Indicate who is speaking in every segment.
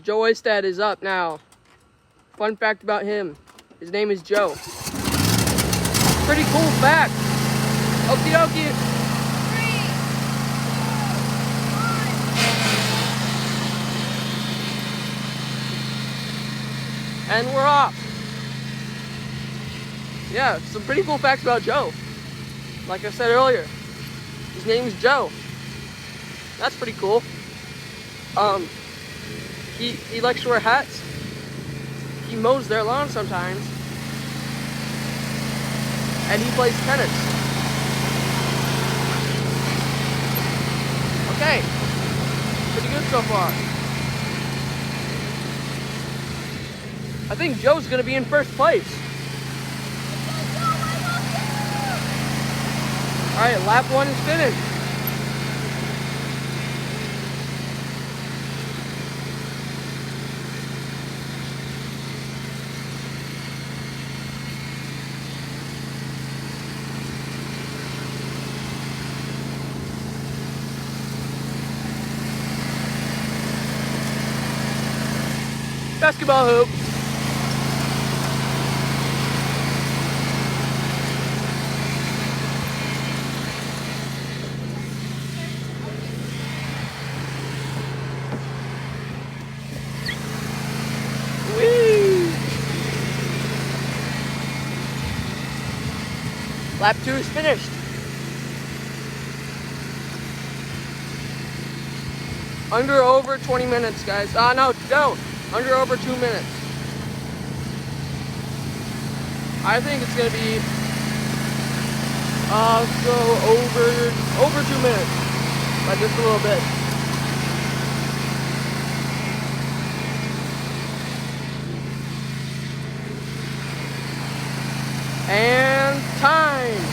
Speaker 1: Joe Oistad is up now. Fun fact about him. His name is Joe. Pretty cool fact. Okie dokie. 3, 2, 1. And we're off. Yeah, some pretty cool facts about Joe. Like I said earlier, his name is Joe. That's pretty cool. He likes to wear hats. He mows their lawn sometimes. And he plays tennis. Okay. Pretty good so far. I think Joe's gonna be in first place. Alright, lap 1 is finished. Basketball hoop. Whee! Lap 2 is finished. Under over 20 minutes, guys. No. Under over 2 minutes. I think it's gonna be so over 2 minutes by just a little bit. And time.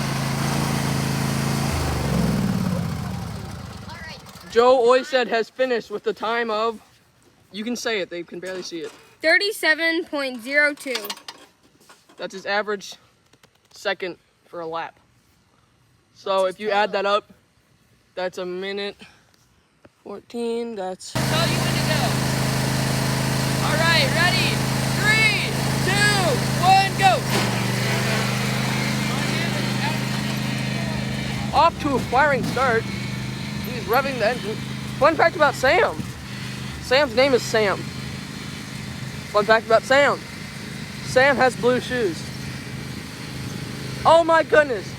Speaker 2: All right.
Speaker 1: Joe Oistad has finished with the time of. You can say it, they can barely see it.
Speaker 2: 37.02.
Speaker 1: That's his average second for a lap. So if you add that up, that's a minute 14, that's...
Speaker 3: Tell you when to go. All right, ready? 3, 2, 1, go.
Speaker 1: Off to a firing start. He's revving the engine. Fun fact about Sam. Sam's name is Sam. Fun fact about Sam. Sam has blue shoes. Oh my goodness.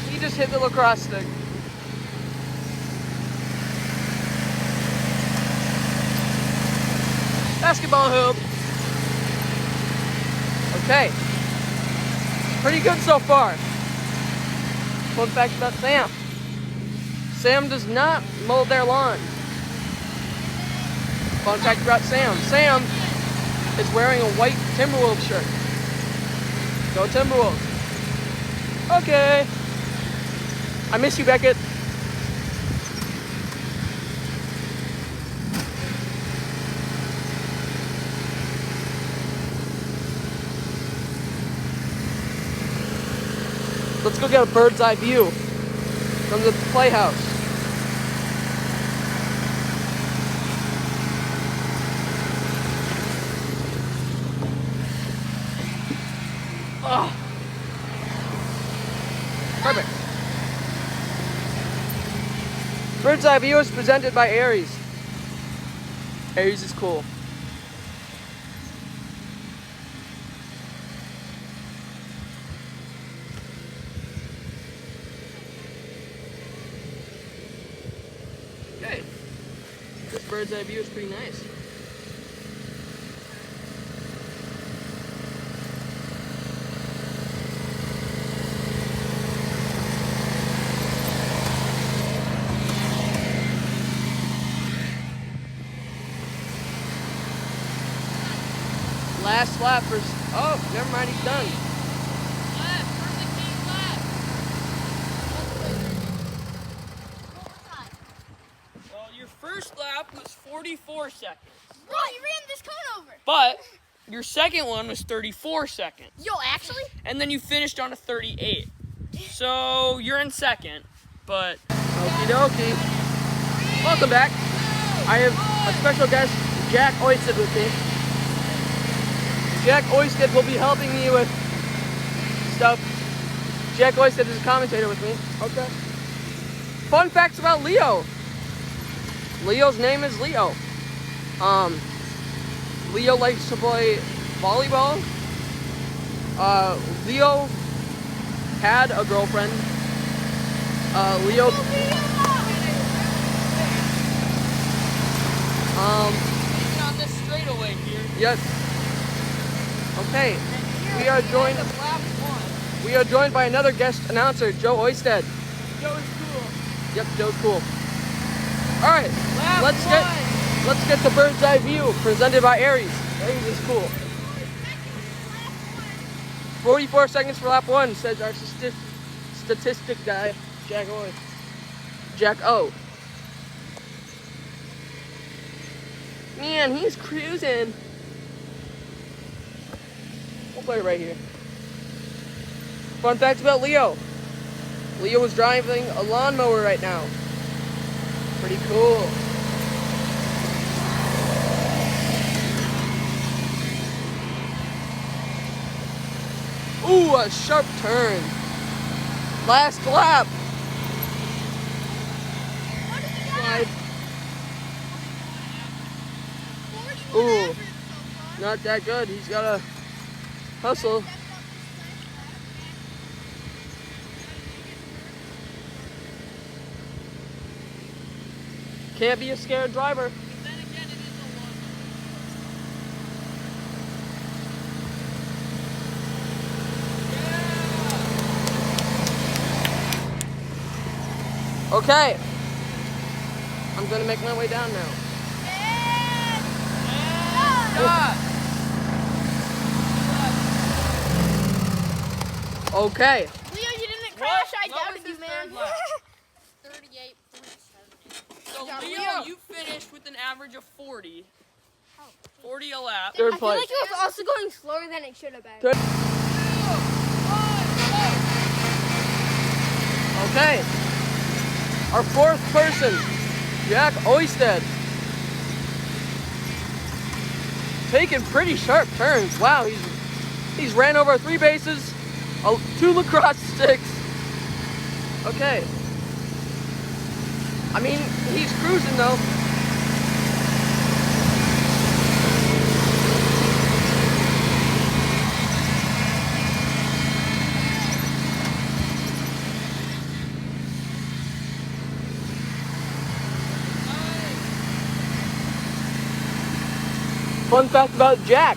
Speaker 1: He just hit the lacrosse stick. Basketball hoop. Okay. Pretty good so far. Fun fact about Sam. Sam does not mow their lawn. Fun fact about Sam. Sam is wearing a white Timberwolves shirt. Go Timberwolves. Okay. I miss you, Beckett. Let's go get a bird's eye view from the playhouse. Oh. Perfect. Bird's eye view is presented by Aries. Aries is cool. Okay. This bird's eye view is pretty nice. Last lap for... Oh, never mind, he's done.
Speaker 3: Left, perfect team left. Well, your first lap was 44 seconds.
Speaker 2: Bro, you ran this cone over.
Speaker 3: But your second one was 34 seconds.
Speaker 2: Yo, actually?
Speaker 3: And then you finished on a 38. So you're in second, but...
Speaker 1: Okie dokie. Welcome back. I have a special guest, Jack Oisted with me. Jack Oisted will be helping me with stuff. Jack Oisted is a commentator with me. Okay. Fun facts about Leo. Leo's name is Leo. Leo likes to play volleyball. Leo had a girlfriend. Leo.
Speaker 3: On this straightaway here.
Speaker 1: Yes. Okay. We are joined.
Speaker 3: End of lap 1.
Speaker 1: We are joined by another guest announcer, Joe Oisted.
Speaker 3: Joe is cool.
Speaker 1: Yep, Joe's cool. All right.
Speaker 3: Lap
Speaker 1: Let's get the bird's eye view presented by Aries. Aries is cool. 44 seconds for lap 1, says our statistic guy, Jack O. Jack O. Man, he's cruising. We'll play it right here. Fun facts about Leo. Leo is driving a lawnmower right now. Pretty cool. Ooh, a sharp turn. Last lap. Slide. Ooh, not that good. He's got to hustle. Can't be a scared driver. Okay. I'm gonna make my way down now. Okay.
Speaker 2: Leo, you didn't crash. I doubted you, man. 38.7.
Speaker 3: So Leo, you finished with an average of 40. 40 a lap.
Speaker 1: Third
Speaker 2: I feel
Speaker 1: place.
Speaker 2: like it was also going slower than it should have been.
Speaker 1: Okay. Our fourth person, Jack Oisted. Taking pretty sharp turns. Wow, he's ran over 3 bases, 2 lacrosse sticks. Okay. I mean, he's cruising though. Fun fact about Jack.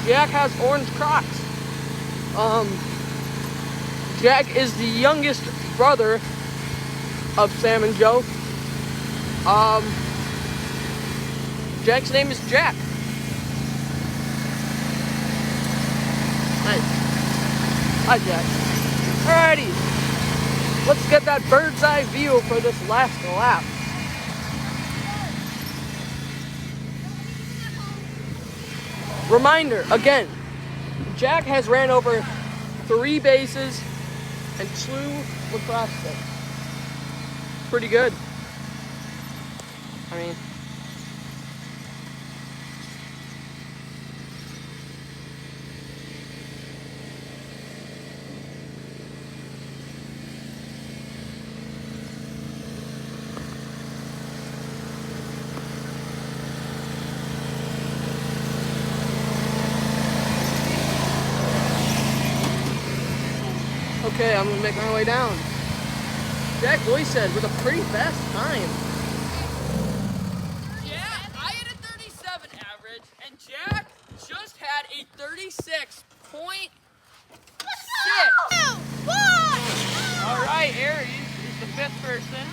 Speaker 1: Jack has orange Crocs. Jack is the youngest brother of Sam and Joe. Jack's name is Jack. Nice. Hi, Jack. Alrighty. Let's get that bird's eye view for this last lap. Reminder, again, Jack has ran over 3 bases and 2 lacrosse sticks. Pretty good. I mean, okay, I'm gonna make my way down. Jack Oisted with a pretty fast time.
Speaker 3: Yeah, I had a 37 average, and Jack just had a 36.6. All right, Aries is the 5th person.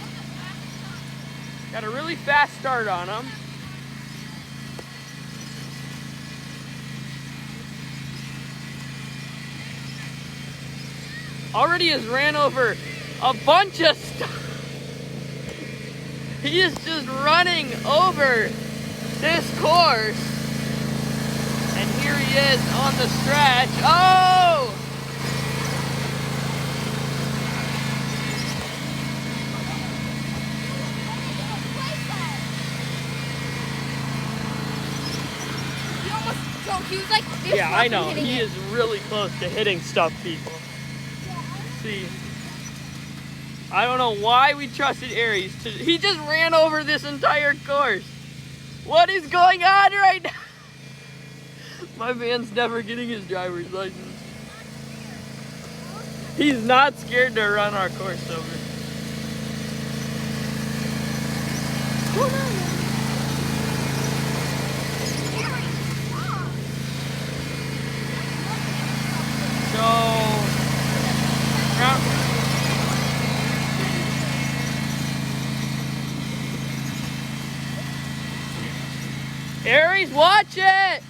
Speaker 3: Got a really fast start on him. Already has ran over a bunch of stuff. He is just running over this course. And here he is on the stretch. Oh!
Speaker 2: He was like this.
Speaker 3: Yeah, I know. He is really close to hitting stuff, people. See, I don't know why we trusted Aries. He just ran over this entire course. What is going on right now? My man's never getting his driver's license. He's not scared to run our course over. Aries, watch it!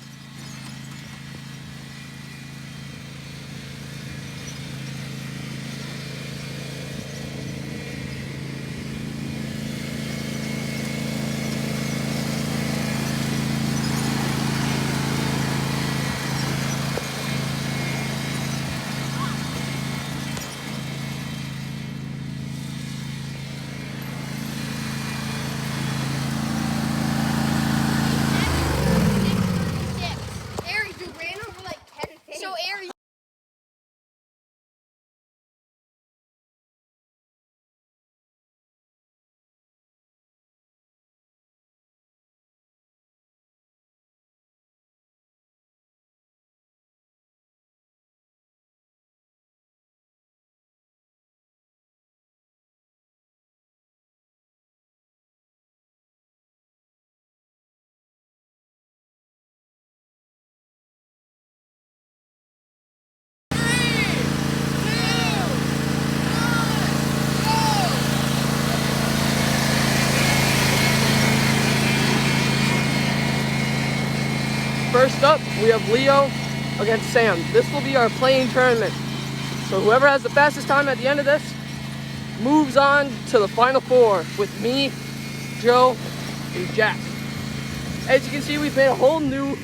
Speaker 3: First up, we have Leo against Sam. This will be our playing tournament. So whoever has the fastest time at the end of this moves on to the final four with me, Joe, and Jack. As you can see, we've made a whole new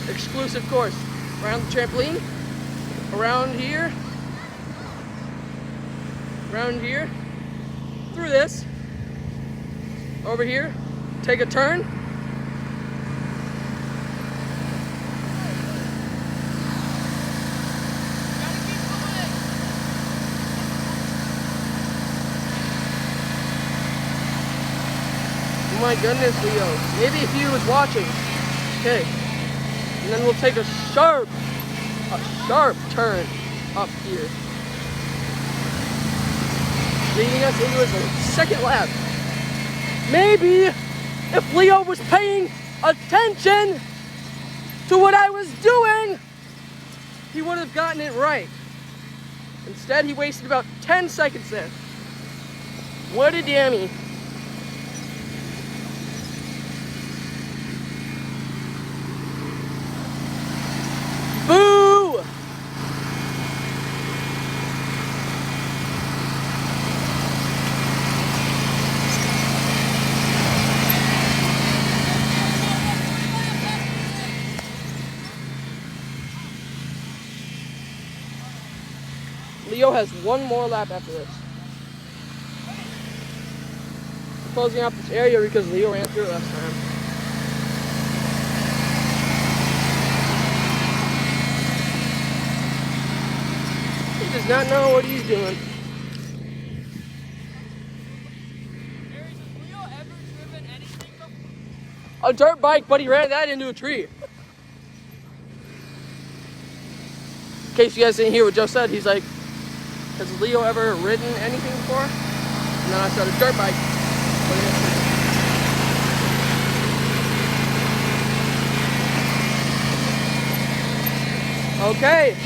Speaker 3: exclusive course around the trampoline, around here, through this, over here, take a turn, my goodness, Leo. Maybe if he was watching. Okay. And then we'll take a sharp turn up here. Leading us into his second lap. Maybe if Leo was paying attention to what I was doing, he would have gotten it right. Instead, he wasted about 10 seconds there. What a dammy. Boo! Leo has one more lap after this. We're closing out this area because Leo ran through it last time. He does not know what he's doing. Aries, has Leo ever driven anything before?
Speaker 1: A dirt bike, but he ran that into a tree. In case you guys didn't hear what Joe said, he's like, has Leo ever ridden anything before? And then I said a dirt bike. Okay.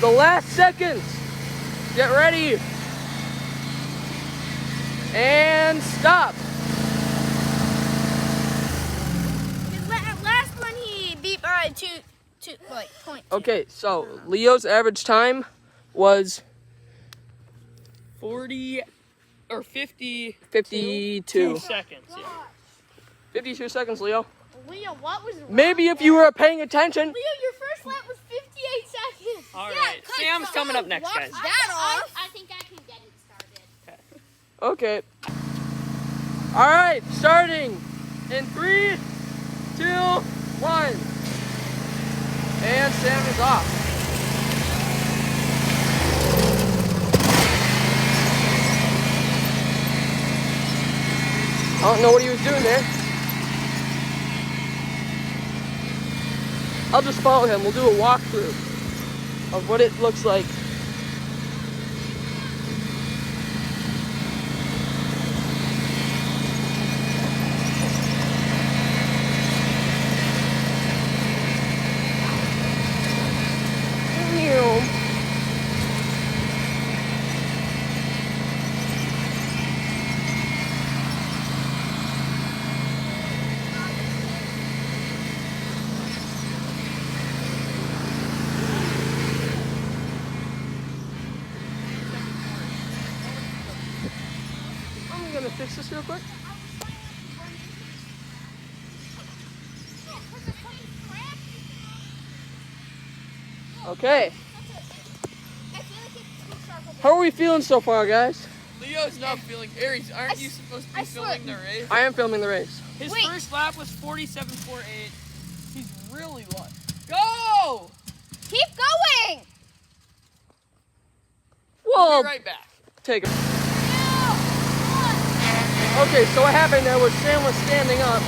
Speaker 1: The last seconds. Get ready. And stop.
Speaker 2: His last one he beat by two like point.
Speaker 1: Okay, so Leo's average time was
Speaker 3: 40 or 50.
Speaker 1: 52
Speaker 3: seconds. Yeah.
Speaker 1: 52 seconds, Leo.
Speaker 2: Leo, what was wrong?
Speaker 1: Maybe if you were paying attention.
Speaker 2: Leo, your first lap was 58 seconds.
Speaker 3: All right, Sam's coming up next, guys.
Speaker 2: I think I can get it started.
Speaker 1: Okay. All right, starting in 3,
Speaker 3: 2, 1. And Sam is off. I don't know what he was doing there. I'll just follow him. We'll do a walkthrough of what it looks like. I'm gonna fix this real quick. Okay. How are we feeling so far, guys?
Speaker 1: Leo's not feeling. Aries, aren't you supposed to be filming the race?
Speaker 3: I am filming the race.
Speaker 1: His first lap was 47.48. He's really low. Go!
Speaker 2: Keep going!
Speaker 1: We'll
Speaker 3: Whoa!
Speaker 1: be right back.
Speaker 3: Take it. Okay, so what happened there was Sam was standing up,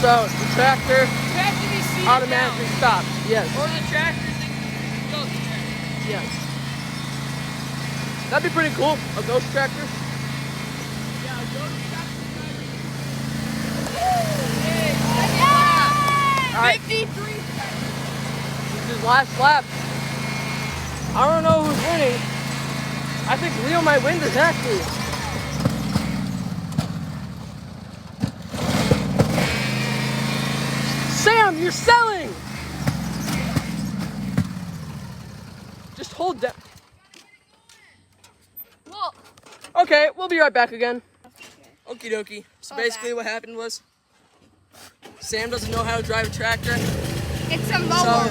Speaker 3: so the tractor
Speaker 1: You have to be seated
Speaker 3: automatically
Speaker 1: down.
Speaker 3: stopped. Yes,
Speaker 1: Or the tractor thing goes there.
Speaker 3: yes. That'd be pretty cool, a ghost tractor.
Speaker 1: Yeah, go to the tractor.
Speaker 3: All right,
Speaker 1: 53.
Speaker 3: this is last lap. I don't know who's winning. I think Leo might win this actually. Sam, you're selling! Just hold down.
Speaker 2: Well,
Speaker 3: Okay, we'll be right back again.
Speaker 1: Okie dokie. So
Speaker 2: All
Speaker 1: basically
Speaker 2: back.
Speaker 1: what happened was Sam doesn't know how to drive a tractor.
Speaker 2: it's a mower.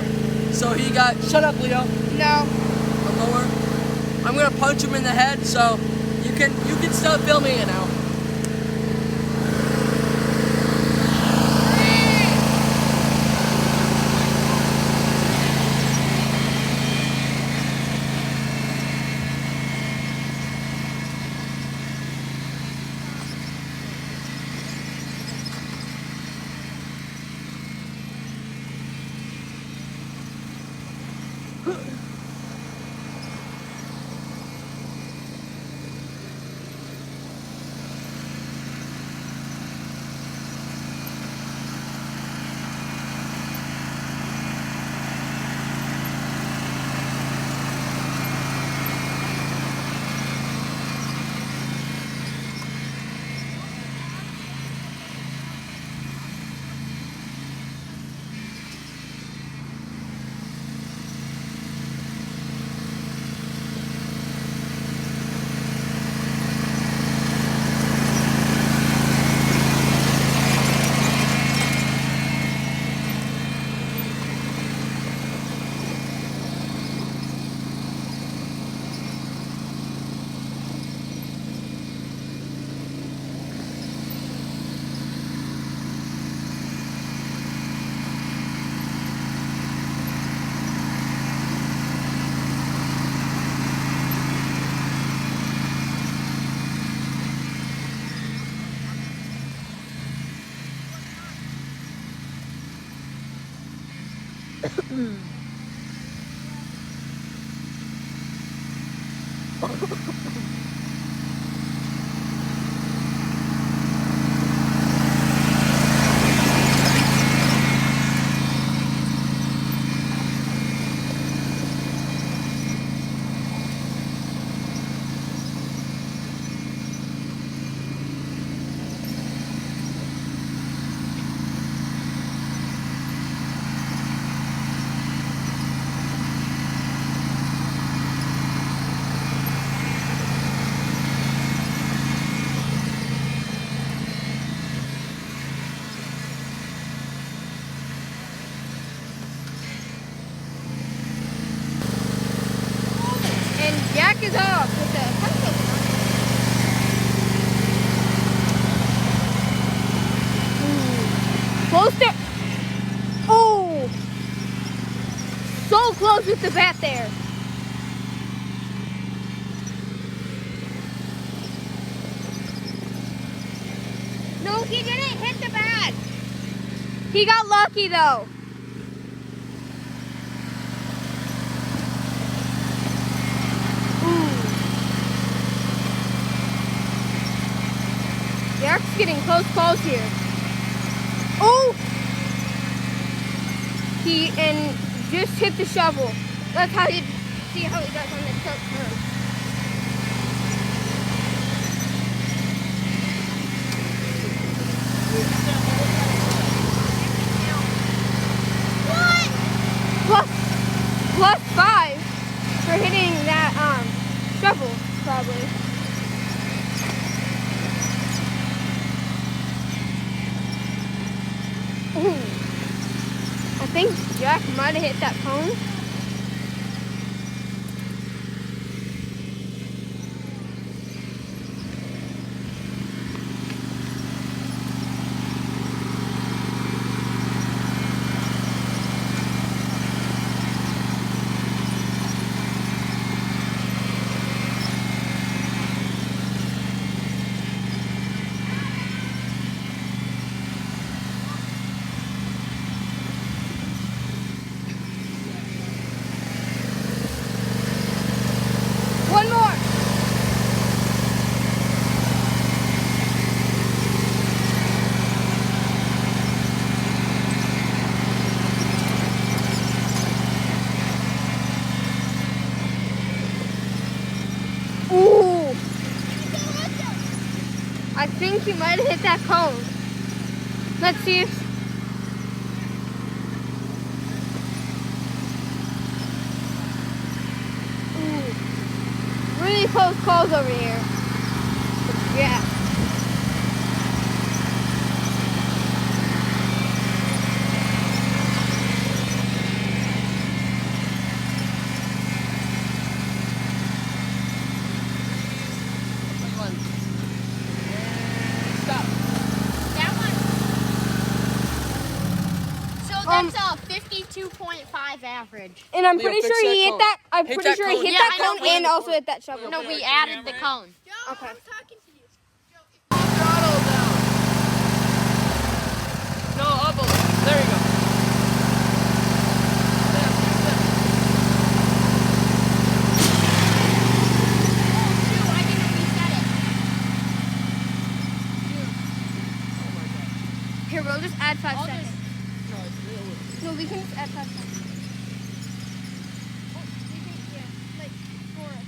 Speaker 1: So he got, shut up Leo,
Speaker 2: No.
Speaker 1: a mower. I'm gonna punch him in the head so you can start filming it now.
Speaker 2: Almost there. Oh. So close with the bat there. No, he didn't hit the bat. He got lucky though. The arc's getting close calls here. Oh! He just hit the shovel. That's how you see how he does on the tilt turn. What? Plus 5 for hitting that shovel, probably. Ooh. I think Jack might have hit that cone. One more. Ooh. I think you might have hit that cone. Let's see if really close calls over here. Yeah.
Speaker 1: Stop.
Speaker 2: That one. So that's a 52.5 average.
Speaker 3: And I'm
Speaker 1: Leo,
Speaker 3: pretty
Speaker 1: fix
Speaker 3: sure
Speaker 1: that
Speaker 3: he hit
Speaker 1: cone.
Speaker 3: that. I'm
Speaker 1: Hit
Speaker 3: pretty
Speaker 1: that
Speaker 3: sure he
Speaker 1: cone.
Speaker 3: hit
Speaker 2: Yeah,
Speaker 3: that
Speaker 2: I know,
Speaker 3: cone and also hit that shovel.
Speaker 2: No, we added the cone.
Speaker 3: Okay.
Speaker 1: Throttle down. No, up a little. There you go.
Speaker 2: Here, we'll just add 5 seconds.
Speaker 1: No, it's real.
Speaker 2: No, we can just add 5 seconds. Yeah, like 4 or 5.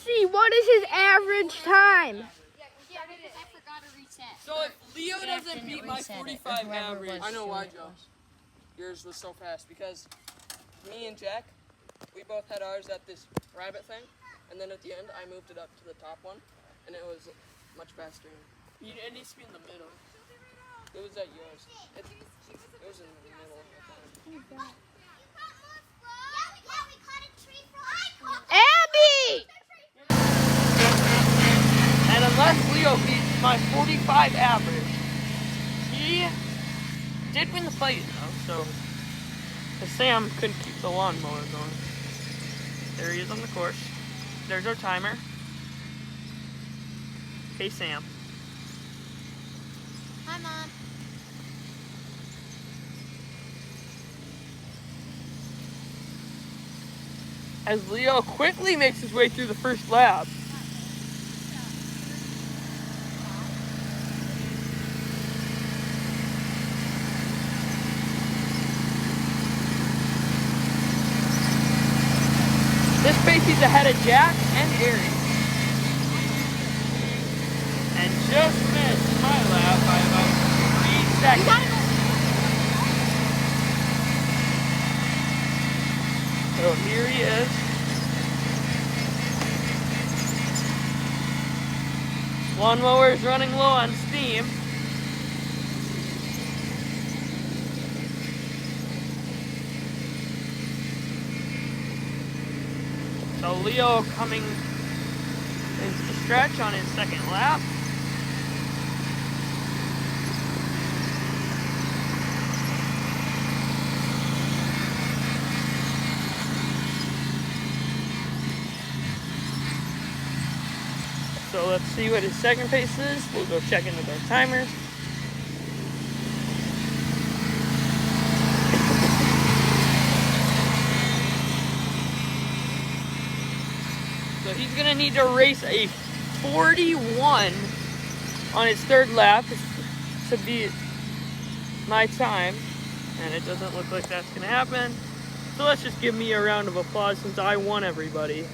Speaker 2: see, what is his average time?
Speaker 3: So if Leo doesn't beat my 45 average, I know why, Joe. Yours was so fast because me and Jack, we both had ours at this rabbit thing, and then at the end I moved it up to the top one, and it was much faster. It needs to be in the middle. It was at yours. It was in the middle.
Speaker 2: Abby!
Speaker 3: And unless Leo beats my 45 average, he did win the fight though, so Sam couldn't keep the lawnmower going. There he is on the course. There's our timer. Hey Sam.
Speaker 2: Hi, Mom.
Speaker 3: As Leo quickly makes his way through the first lap. This pace he's ahead of Jack and Harry. And just missed my lap by about 3 seconds. So here he is. Lawnmower is running low on steam. So Leo coming into the stretch on his second lap. So let's see what his second pace is. We'll go check in with our timers. So he's gonna need to race a 41 on his third lap to beat my time. And it doesn't look like that's gonna happen. So let's just give me a round of applause since I won everybody.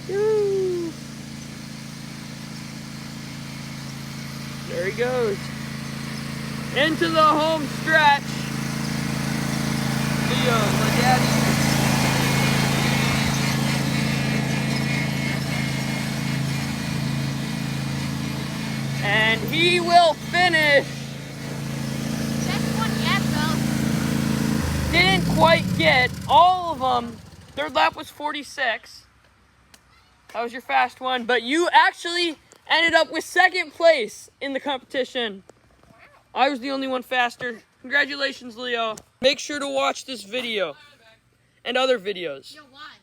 Speaker 3: Woo. There he goes. Into the home stretch. Leo, my daddy. And he will finish.
Speaker 2: Best one yet, though.
Speaker 3: Didn't quite get all of them. Third lap was 46. That was your fast one, but you actually ended up with second place in the competition. I was the only one faster. Congratulations, Leo. Make sure to watch this video and other videos.
Speaker 2: Yo, why?